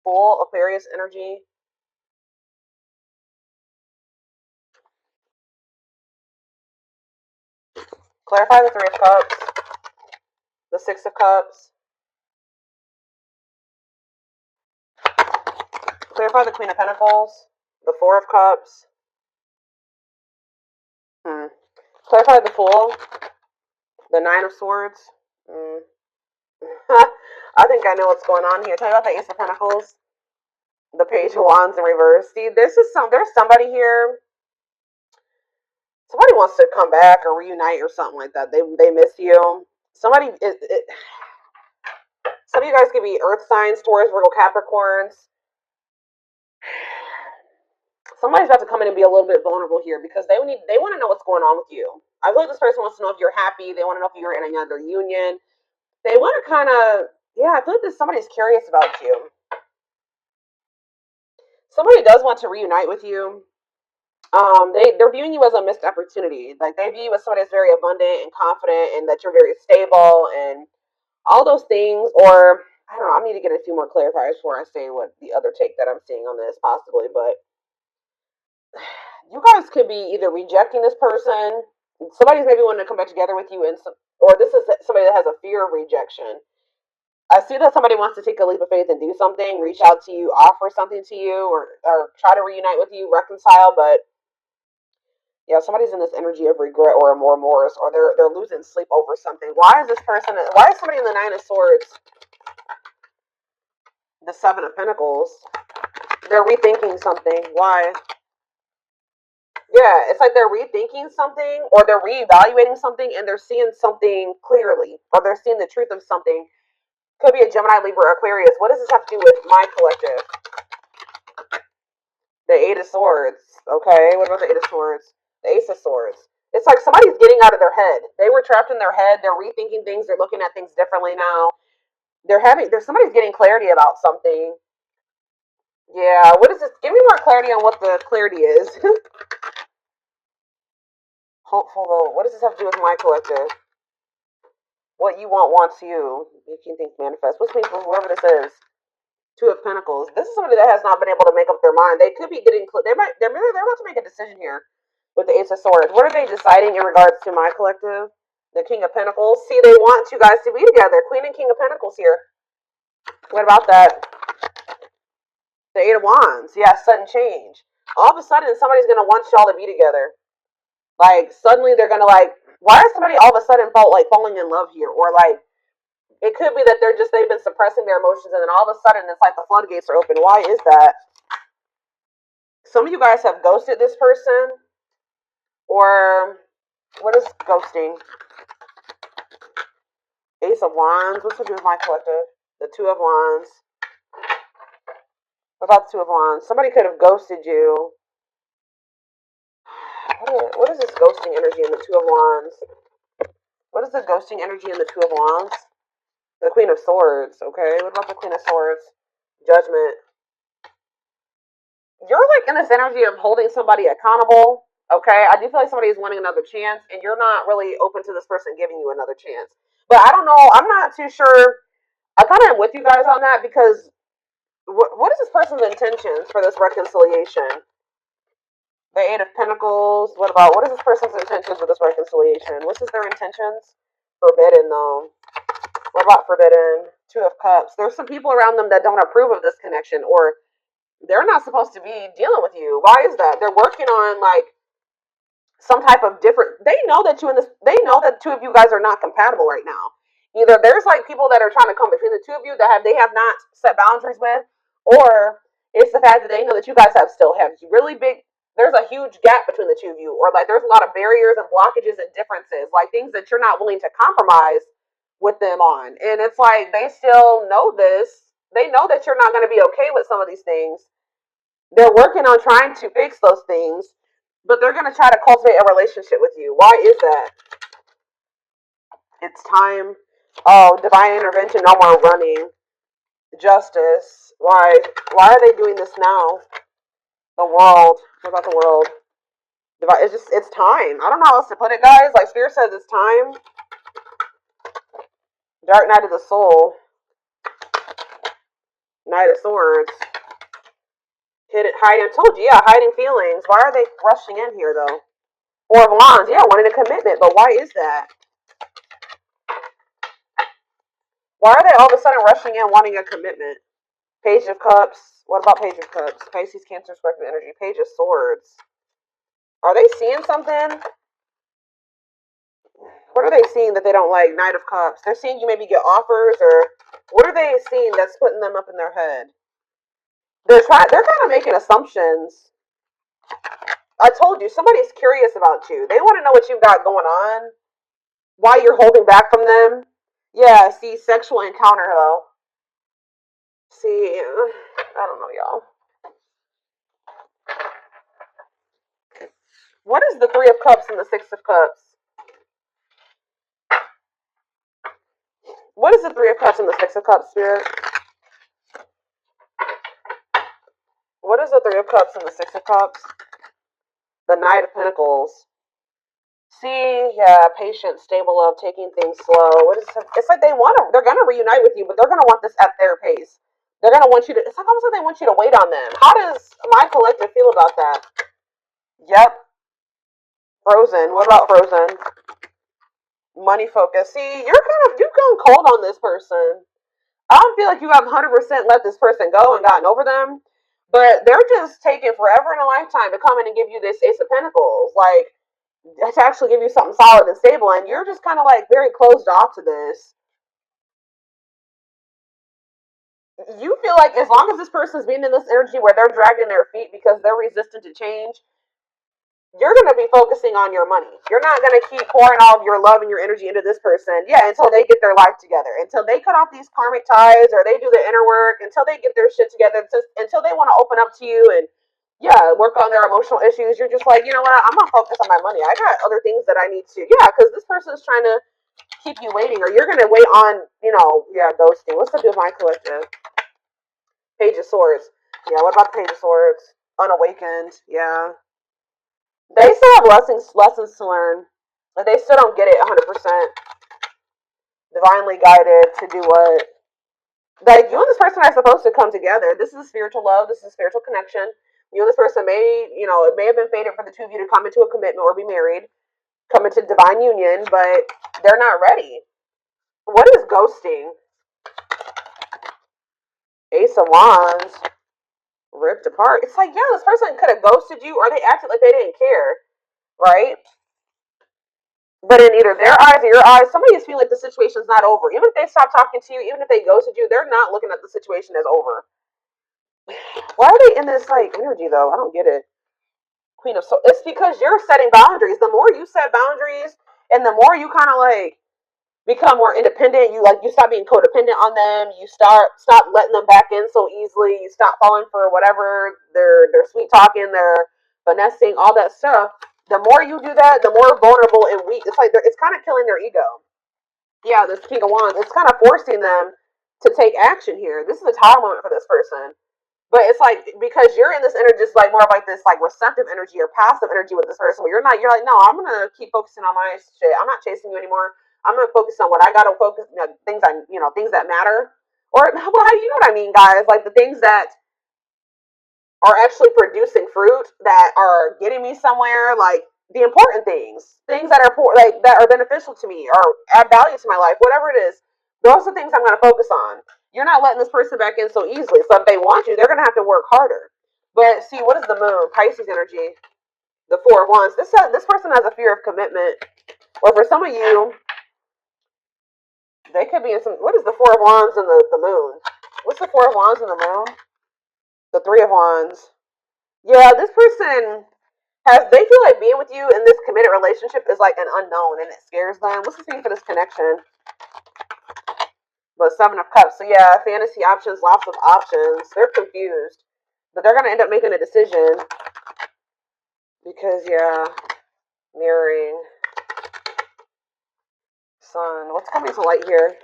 Full Aquarius energy. Clarify the Three of Cups, the Six of Cups. Clarify the Queen of Pentacles, the Four of Cups. Clarify the Fool, the Nine of Swords. I think I know what's going on here. Tell you about the Ace of Pentacles, the Page of Wands in reverse. See, there's somebody here. Somebody wants to come back or reunite or something like that. They miss you. Some of you guys could be Earth signs, Taurus, Virgo, Capricorns. Somebody's about to come in and be a little bit vulnerable here because they want to know what's going on with you. I feel like this person wants to know if you're happy. They want to know if you're in another union. They want to kind of, I feel like somebody's curious about you. Somebody does want to reunite with you. They're viewing you as a missed opportunity. Like, they view you as somebody that's very abundant and confident and that you're very stable and all those things. Or, I don't know, I need to get a few more clarifiers before I say what the other take that I'm seeing on this possibly. But you guys could be either rejecting this person. Somebody's maybe wanting to come back together with you, or this is somebody that has a fear of rejection. I see that somebody wants to take a leap of faith and do something, reach out to you, offer something to you, or try to reunite with you, reconcile. But yeah, somebody's in this energy of regret or remorse, or they're losing sleep over something. Why is somebody in the Nine of Swords, the Seven of Pentacles? They're rethinking something. Why? Yeah, it's like they're rethinking something, or they're reevaluating something, and they're seeing something clearly, or they're seeing the truth of something. Could be a Gemini, Libra, Aquarius. What does this have to do with my collective? The Eight of Swords. Okay, what about the Eight of Swords? The Ace of Swords. It's like somebody's getting out of their head. They were trapped in their head. They're rethinking things. They're looking at things differently now. Somebody's getting clarity about something. Yeah, what is this? Give me more clarity on what the clarity is. Hopeful though. What does this have to do with my collective? What you want wants you. Making things manifest. What's mean for whoever this is? Two of Pentacles. This is somebody that has not been able to make up their mind. They could be getting. They're about to make a decision here with the Ace of Swords. What are they deciding in regards to my collective? The King of Pentacles. See, they want you guys to be together. Queen and King of Pentacles here. What about that? The Eight of Wands. Yeah, sudden change. All of a sudden, somebody's gonna want y'all to be together. Like, suddenly they're gonna like. Why is somebody all of a sudden falling in love here? Or like, it could be that they've been suppressing their emotions, and then all of a sudden it's like the floodgates are open. Why is that? Some of you guys have ghosted this person. Or, what is ghosting? Ace of Wands. What's to do with my collective? The Two of Wands. What about the Two of Wands? Somebody could have ghosted you. What is this ghosting energy in the Two of Wands? What is the ghosting energy in the Two of Wands? The Queen of Swords, okay? What about the Queen of Swords? Judgment. You're like in this energy of holding somebody accountable, okay? I do feel like somebody is wanting another chance, and you're not really open to this person giving you another chance. But I don't know. I'm not too sure. I kind of am with you guys on that because what is this person's intentions for this reconciliation? The Eight of Pentacles. What is this person's intentions with this reconciliation? What's their intentions? Forbidden, though. What about forbidden? Two of Cups. There's some people around them that don't approve of this connection, or they're not supposed to be dealing with you. Why is that? They're working on like some type of different. They know that They know that two of you guys are not compatible right now. Either there's like people that are trying to come between the two of you that they have not set boundaries with, or it's the fact that they know that you guys still have really big. There's a huge gap between the two of you, or like there's a lot of barriers and blockages and differences, like things that you're not willing to compromise with them on. And it's like they still know this. They know that you're not going to be okay with some of these things. They're working on trying to fix those things, but they're going to try to cultivate a relationship with you. Why is that? It's time. Oh, divine intervention. No more running. Justice. Why are they doing this now? The world. What about the world? It's time. I don't know how else to put it, guys. Like Spirit says, it's time. Dark night of the soul. Knight of Swords. Hiding, told you, yeah, hiding feelings. Why are they rushing in here, though? Four of Wands, yeah, wanting a commitment, but why is that? Why are they all of a sudden rushing in wanting a commitment? Page of Cups. What about Page of Cups? Pisces, Cancer, Scorpio energy. Page of Swords. Are they seeing something? What are they seeing that they don't like? Knight of Cups. They're seeing you maybe get offers, or what are they seeing that's putting them up in their head? They're kind of making assumptions. I told you, somebody's curious about you. They want to know what you've got going on. Why you're holding back from them. Yeah, see, sexual encounter, though. See, I don't know, y'all. What is the Three of Cups and the Six of Cups? What is the Three of Cups and the Six of Cups, Spirit? What is the Three of Cups and the Six of Cups? The Knight of Pentacles. See, yeah, patient, stable love, taking things slow. What is it? It's like they're gonna reunite with you, but they're gonna want this at their pace. They're gonna want you to, it's like almost like they want you to wait on them. How does my collective feel about that? Yep. Frozen. What about Frozen? Money focus. See, you've gone cold on this person. I don't feel like you have 100% let this person go and gotten over them, but they're just taking forever in a lifetime to come in and give you this Ace of Pentacles, like to actually give you something solid and stable, and you're just kind of like very closed off to this. You feel like as long as this person's being in this energy where they're dragging their feet because they're resistant to change, you're going to be focusing on your money. You're not going to keep pouring all of your love and your energy into this person, until they get their life together, until they cut off these karmic ties, or they do the inner work, until they get their shit together, until they want to open up to you and, work on their emotional issues. You're just like, you know what, I'm going to focus on my money. I got other things that I need to, because this person's trying to keep you waiting, or you're going to wait on, ghosting. What's up with my collective? Page of Swords. Yeah, what about the Page of Swords? Unawakened. Yeah. They still have lessons to learn. But they still don't get it 100%. Divinely guided to do what? Like, you and this person are supposed to come together. This is a spiritual love. This is a spiritual connection. You and this person it may have been fated for the two of you to come into a commitment or be married, come into divine union, but they're not ready. What is ghosting? Ace of Wands. Ripped apart. It's like, this person could have ghosted you, or they acted like they didn't care, right? But in either their eyes or your eyes, somebody is feeling like the situation's not over. Even if they stop talking to you, even if they ghosted you, they're not looking at the situation as over. Why are they in this energy though? I don't get it. Queen of Swords. It's because you're setting boundaries. The more you set boundaries, and the more you kind of become more independent, you stop being codependent on them. You stop letting them back in so easily. You stop falling for whatever they're sweet talking, they're finessing, all that stuff. The more you do that, the more vulnerable and weak. It's like it's kind of killing their ego. Yeah, this King of Wands. It's kind of forcing them to take action here. This is a tower moment for this person. But it's like, because you're in this energy, just more of this receptive energy or passive energy with this person, where you're like, no, I'm gonna keep focusing on my shit. I'm not chasing you anymore. I'm gonna focus on what I gotta focus, things that matter, or how you know what I mean, guys? Like the things that are actually producing fruit, that are getting me somewhere, like the important things that are that are beneficial to me or add value to my life, whatever it is. Those are the things I'm gonna focus on. You're not letting this person back in so easily. So if they want you, they're gonna have to work harder. But see, what is the moon? Pisces energy. The Four of Wands. This person has a fear of commitment. Or for some of you, they could be in some. What is the Four of Wands and the moon? What's the Four of Wands and the moon? The Three of Wands. Yeah, this person they feel like being with you in this committed relationship is like an unknown, and it scares them. What's the thing for this connection? But Seven of Cups. So yeah, fantasy options, lots of options. They're confused, but they're gonna end up making a decision because mirroring. Sun. What's coming to light here?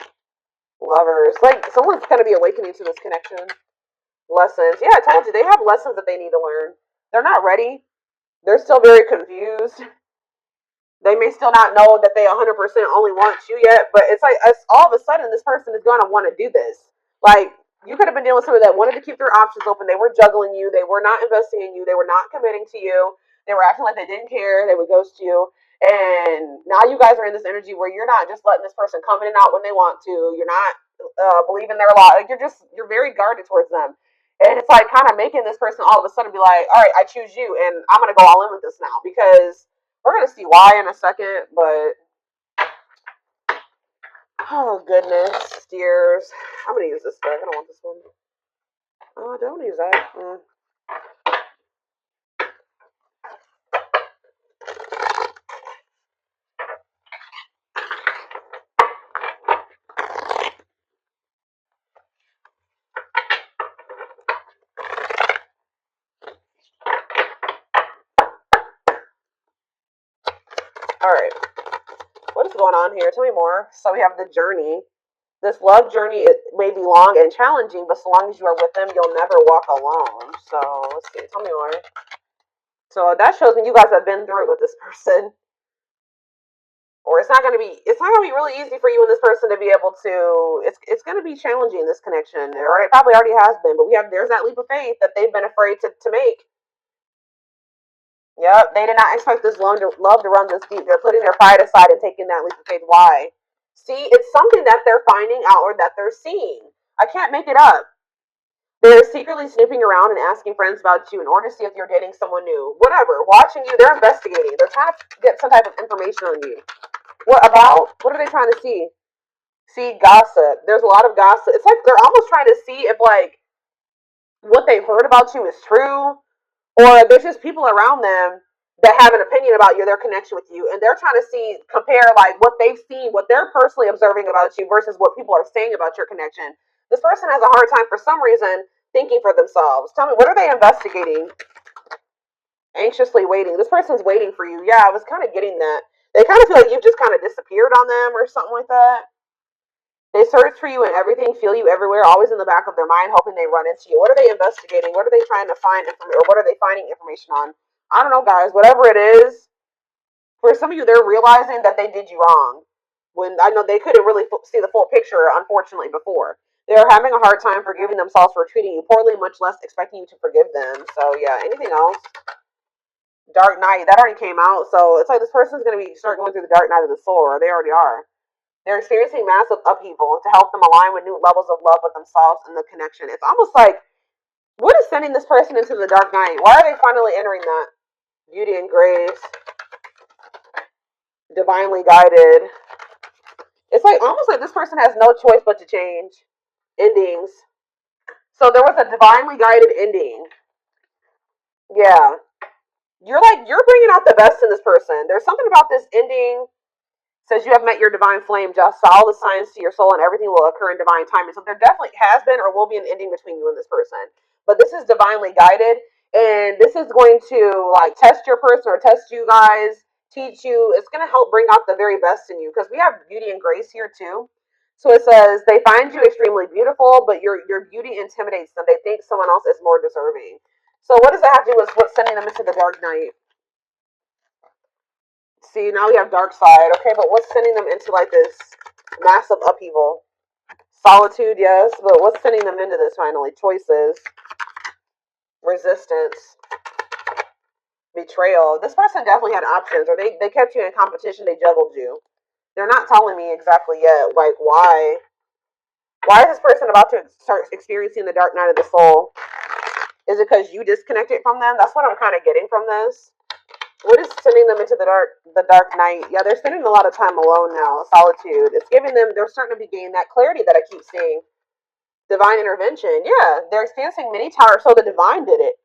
Lovers. Like someone's gonna be awakening to this connection. Lessons. Yeah, I told you they have lessons that they need to learn. They're not ready. They're still very confused. They may still not know that they 100% only want you yet, but it's like all of a sudden this person is going to want to do this. Like You could have been dealing with somebody that wanted to keep their options open. They were juggling you. They were not investing in you. They were not committing to you. They were acting like they didn't care. They would ghost you. And now you guys are in this energy where you're not just letting this person come in and out when they want to. You're not believing their lie. Like you're very guarded towards them. And it's like kind of making this person all of a sudden be like, all right, I choose you, and I'm gonna go all in with this now because we're gonna see why in a second. But oh goodness, dears, I'm gonna use this deck. I don't want this one. Oh, don't use that. All right, what is going on here? Tell me more. So we have the journey. This love journey may be long and challenging, but so long as you are with them, you'll never walk alone. So let's see. Tell me more. So that shows me you guys have been through it with this person. Or it's not gonna be really easy for you and this person to be able to it's gonna be challenging, this connection. Or it probably already has been, but there's that leap of faith that they've been afraid to make. Yep, they did not expect this love to run this deep. They're putting their pride aside and taking that leap of faith. Why? See, it's something that they're finding out or that they're seeing. I can't make it up. They're secretly snooping around and asking friends about you in order to see if you're dating someone new. Whatever. Watching you, they're investigating. They're trying to get some type of information on you. What about? What are they trying to see? See, gossip. There's a lot of gossip. It's like they're almost trying to see if, like, what they've heard about you is true, or there's just people around them that have an opinion about you, their connection with you, and they're trying to compare, like, what they've seen, what they're personally observing about you versus what people are saying about your connection. This person has a hard time for some reason thinking for themselves. Tell me, what are they investigating? Anxiously waiting. This person's waiting for you. Yeah, I was kind of getting that. They kind of feel like you've just kind of disappeared on them or something like that. They search for you and everything, feel you everywhere, always in the back of their mind, hoping they run into you. What are they investigating? What are they trying to find or what are they finding information on? I don't know, guys. Whatever it is, for some of you, they're realizing that they did you wrong. When I know they couldn't really see the full picture, unfortunately, before. They're having a hard time forgiving themselves for treating you poorly, much less expecting you to forgive them. So, yeah, anything else? Dark Night, that already came out. So, it's like this person's going to start going through the dark night of the soul, or they already are. They're experiencing massive upheaval to help them align with new levels of love with themselves and the connection. It's almost like, what is sending this person into the dark night? Why are they finally entering that? Beauty and grace. Divinely guided. It's like almost like this person has no choice but to change. Endings. So there was a divinely guided ending. Yeah. You're bringing out the best in this person. There's something about this ending. Says you have met your divine flame, just all the signs to your soul, and everything will occur in divine time. And so there definitely has been or will be an ending between you and this person. But this is divinely guided, and this is going to like test your person or test you guys, teach you. It's going to help bring out the very best in you because we have beauty and grace here too. So it says they find you extremely beautiful, but your beauty intimidates them. They think someone else is more deserving. So what does that have to do with what's sending them into the dark night? See, now we have dark side. Okay, but what's sending them into like this massive upheaval? Solitude, yes, but what's sending them into this finally? Choices, resistance, betrayal. This person definitely had options, or they kept you in competition, they juggled you. They're not telling me exactly yet, like why. Why is this person about to start experiencing the dark night of the soul? Is it because you disconnected from them? That's what I'm kind of getting from this. What is sending them into the dark night? Yeah, they're spending a lot of time alone now. Solitude. It's giving them. They're starting to be gaining that clarity that I keep seeing. Divine intervention. Yeah, they're experiencing many tower. So the divine did it.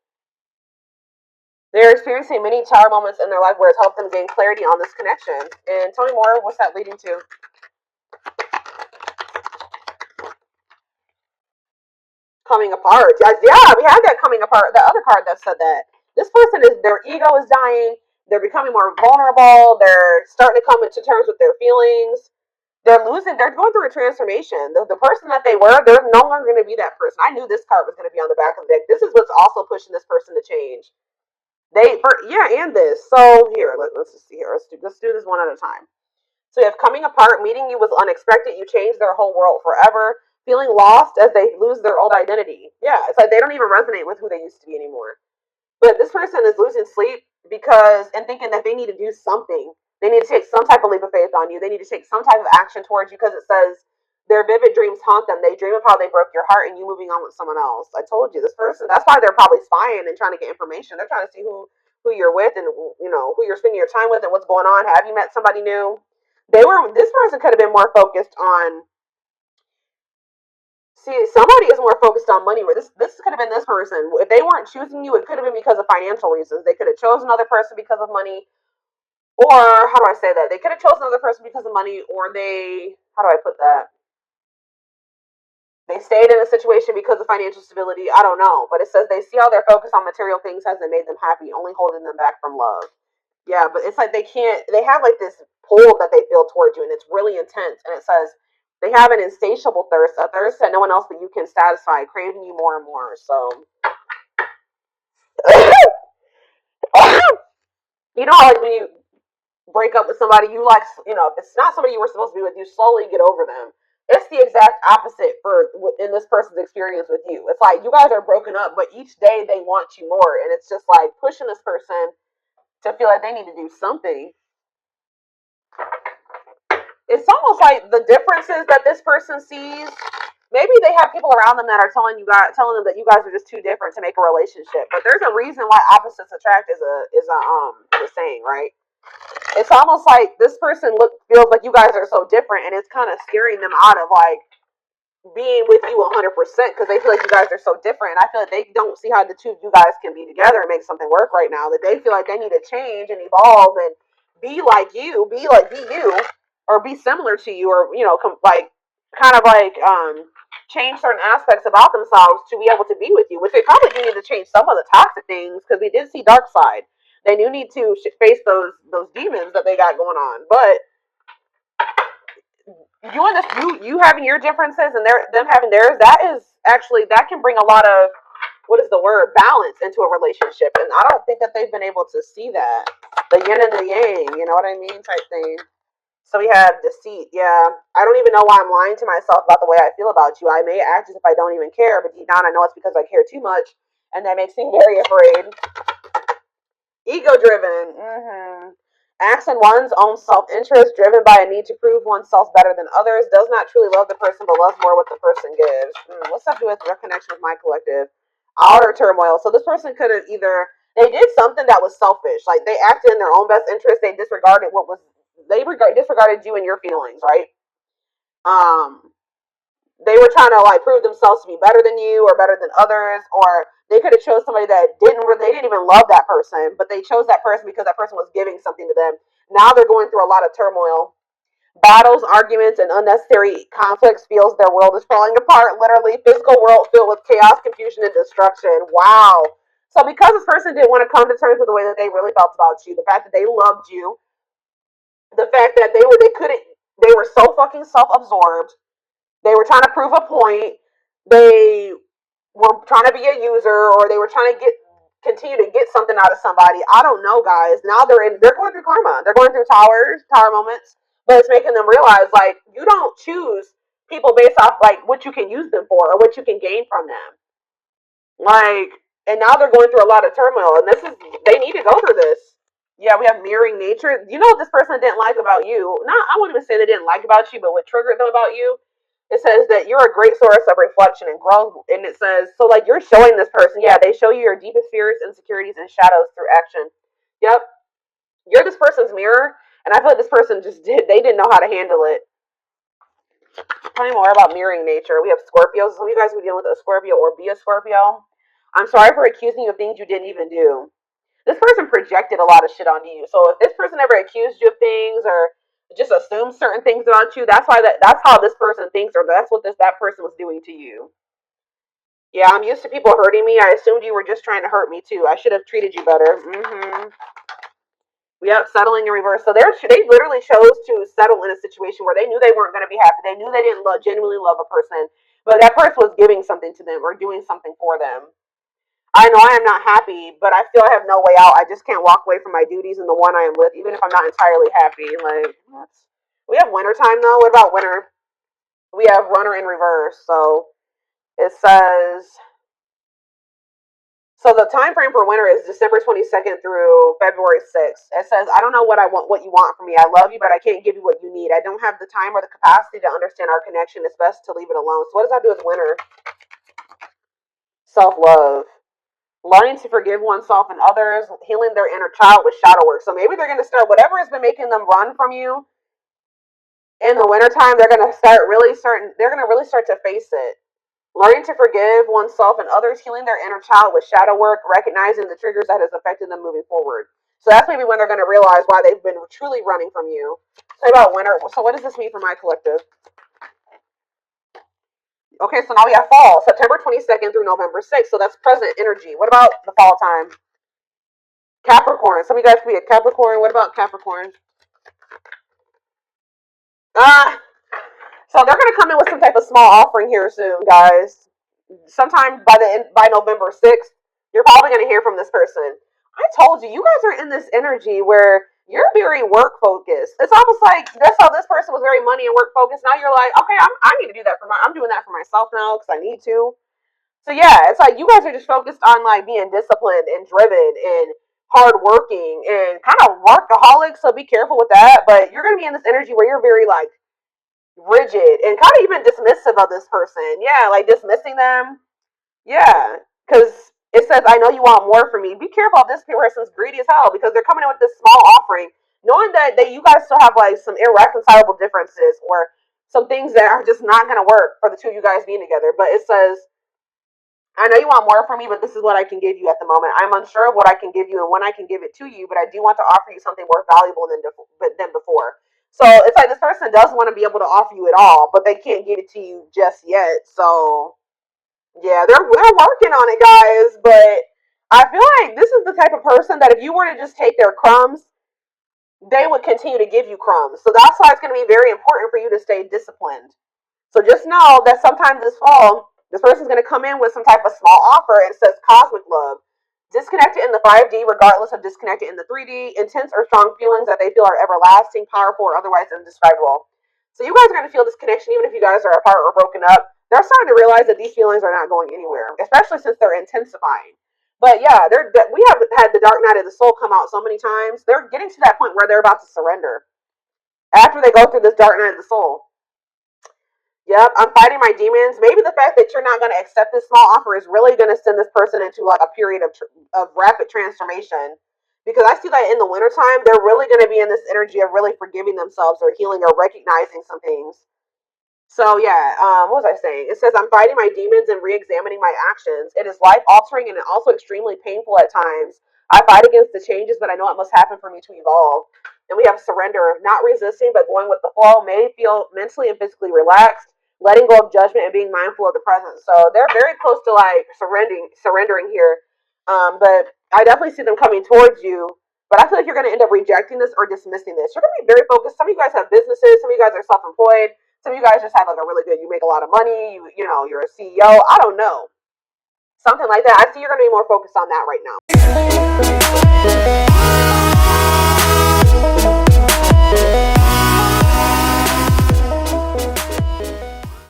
They're experiencing many tower moments in their life where it's helped them gain clarity on this connection. And tell me more. What's that leading to? Coming apart. Yeah, we had that coming apart. The other card that said that. This person is their ego is dying. They're becoming more vulnerable. They're starting to come into terms with their feelings. They're going through a transformation. The person that they were, they're no longer going to be that person. I knew this card was going to be on the back of the deck. This is what's also pushing this person to change. And this. So here, let's just see here. Let's do this one at a time. So you have coming apart, meeting you was unexpected. You changed their whole world forever. feeling lost as they lose their old identity. Yeah, it's like they don't even resonate with who they used to be anymore. But this person is losing sleep because and thinking that they need to do something. They need to take some type of leap of faith on you. They need to take some type of action towards you because it says their vivid dreams haunt them. They dream of how they broke your heart and you moving on with someone else. I told you this person. That's why they're probably spying and trying to get information. They're trying to see who you're with and who you're spending your time with and what's going on. Have you met somebody new? This person could have been more focused on. See, somebody is more focused on money. Where this could have been this person. If they weren't choosing you, it could have been because of financial reasons. They could have chosen another person because of money, or how do I say that? They could have chosen another person because of money, or they how do I put that? They stayed in a situation because of financial stability. I don't know, but it says they see how their focus on material things hasn't made them happy, only holding them back from love. Yeah, but it's like they can't. They have like this pull that they feel towards you, and it's really intense. And it says they have an insatiable thirst, a thirst that no one else but you can satisfy, craving you more and more. So, you know, like when you break up with somebody, you like, if it's not somebody you were supposed to be with, you slowly get over them. It's the exact opposite for in this person's experience with you. It's like you guys are broken up, but each day they want you more, and it's just like pushing this person to feel like they need to do something. It's almost like the differences that this person sees. Maybe they have people around them that are telling them that you guys are just too different to make a relationship. But there's a reason why opposites attract is a saying, right? It's almost like this person feels like you guys are so different, and it's kind of scaring them out of like being with you 100% because they feel like you guys are so different. And I feel like they don't see how the two of you guys can be together and make something work right now. That they feel like they need to change and evolve and be like you, be you, or be similar to you, or kind of like change certain aspects about themselves to be able to be with you. Which they probably do need to change some of the toxic things because we did see dark side. They do need to face those demons that they got going on, but you having your differences and them having theirs, that can bring a lot of what is the word, balance into a relationship, and I don't think that they've been able to see that, the yin and the yang, you know what I mean, type thing. So we have deceit. Yeah, I don't even know why I'm lying to myself about the way I feel about you. I may act as if I don't even care, but deep down I know it's because I care too much, and that makes me very afraid. Ego driven. Acts in one's own self interest, driven by a need to prove oneself better than others, does not truly love the person, but loves more what the person gives. What's that to do with your connection with my collective? Outer turmoil. So this person could have either they did something that was selfish, like they acted in their own best interest. They disregarded disregarded you and your feelings, right? Um, they were trying to like prove themselves to be better than you or better than others, or they could have chose somebody that they didn't even love that person, but they chose that person because that person was giving something to them. Now they're going through a lot of turmoil, battles, arguments, and unnecessary conflicts. Feels their world is falling apart, literally physical world filled with chaos, confusion, and destruction. Wow. So because this person didn't want to come to terms with the way that they really felt about you, the fact that they loved you, the fact that they were so fucking self-absorbed, they were trying to prove a point. They were trying to be a user, or they were trying to continue to get something out of somebody. I don't know, guys. Now they're going through karma. They're going through tower moments, but it's making them realize like you don't choose people based off like what you can use them for or what you can gain from them. Like, and now they're going through a lot of turmoil, and they need to go through this. Yeah, we have mirroring nature. You know what this person didn't like about you? Not, I wouldn't even say they didn't like about you, but what triggered them about you, it says that you're a great source of reflection and growth. And it says, so like you're showing this person, yeah, they show you your deepest fears, insecurities, and shadows through action. Yep, you're this person's mirror. And I feel like this person they didn't know how to handle it. Tell me more about mirroring nature. We have Scorpios. Some of you guys who deal with a Scorpio or be a Scorpio. I'm sorry for accusing you of things you didn't even do. This person projected a lot of shit onto you. So if this person ever accused you of things or just assumed certain things about you, that's how this person thinks, or that's what that person was doing to you. Yeah, I'm used to people hurting me. I assumed you were just trying to hurt me too. I should have treated you better. Yep, settling in reverse. So they literally chose to settle in a situation where they knew they weren't going to be happy. They knew they didn't genuinely love a person, but that person was giving something to them or doing something for them. I know I am not happy, but I feel I have no way out. I just can't walk away from my duties and the one I am with, even if I'm not entirely happy. Like, we have winter time though. What about winter? We have runner in reverse. So it says, so the time frame for winter is December 22nd through February 6th. It says, I don't know what you want from me. I love you, but I can't give you what you need. I don't have the time or the capacity to understand our connection. It's best to leave it alone. So what does that do with winter? Self-love. Learning to forgive oneself and others, healing their inner child with shadow work. So maybe they're going to start, whatever has been making them run from you in the wintertime, they're going to really start to face it. Learning to forgive oneself and others, healing their inner child with shadow work, recognizing the triggers that has affected them moving forward. So that's maybe when they're going to realize why they've been truly running from you. Say about winter. So what does this mean for my collective? Okay, so now we have fall, September 22nd through November 6th. So that's present energy. What about the fall time? Capricorn. Some of you guys could be a Capricorn. What about Capricorn? Ah, so they're going to come in with some type of small offering here soon, guys. Sometime by November 6th, you're probably going to hear from this person. I told you, you guys are in this energy where you're very work focused. It's almost like that's how this person was very money and work focused. Now you're like, okay, I need to do that I'm doing that for myself now because I need to. So yeah, it's like you guys are just focused on like being disciplined and driven and hardworking and kind of workaholic. So be careful with that. But you're going to be in this energy where you're very like rigid and kind of even dismissive of this person. Yeah, like dismissing them. Yeah, because it says, I know you want more from me. Be careful if this person's greedy as hell because they're coming in with this small offering, knowing that you guys still have like some irreconcilable differences or some things that are just not going to work for the two of you guys being together. But it says, I know you want more from me, but this is what I can give you at the moment. I'm unsure of what I can give you and when I can give it to you, but I do want to offer you something more valuable than before. So it's like this person does want to be able to offer you it all, but they can't give it to you just yet. So yeah, they're working on it, guys. But I feel like this is the type of person that if you were to just take their crumbs, they would continue to give you crumbs. So that's why it's going to be very important for you to stay disciplined. So just know that sometimes this fall, this person's going to come in with some type of small offer and it says cosmic love. Disconnected in the 5D, regardless of disconnected in the 3D, intense or strong feelings that they feel are everlasting, powerful, or otherwise indescribable. So you guys are going to feel this connection even if you guys are apart or broken up. They're starting to realize that these feelings are not going anywhere, especially since they're intensifying. But yeah, we have had the dark night of the soul come out so many times. They're getting to that point where they're about to surrender after they go through this dark night of the soul. Yep, I'm fighting my demons. Maybe the fact that you're not going to accept this small offer is really going to send this person into like a period of rapid transformation. Because I see that in the wintertime, they're really going to be in this energy of really forgiving themselves or healing or recognizing some things. So yeah, what was I saying? It says I'm fighting my demons and re-examining my actions. It is life altering and also extremely painful at times. I fight against the changes, but I know it must happen for me to evolve. And we have surrender, not resisting, but going with the flow. May feel mentally and physically relaxed, letting go of judgment and being mindful of the present. So they're very close to like surrendering here. But I definitely see them coming towards you. But I feel like you're going to end up rejecting this or dismissing this. You're going to be very focused. Some of you guys have businesses. Some of you guys are self-employed. Some of you guys just have like a really good, you make a lot of money, you know, you're a CEO. I don't know. Something like that. I see you're going to be more focused on that right now.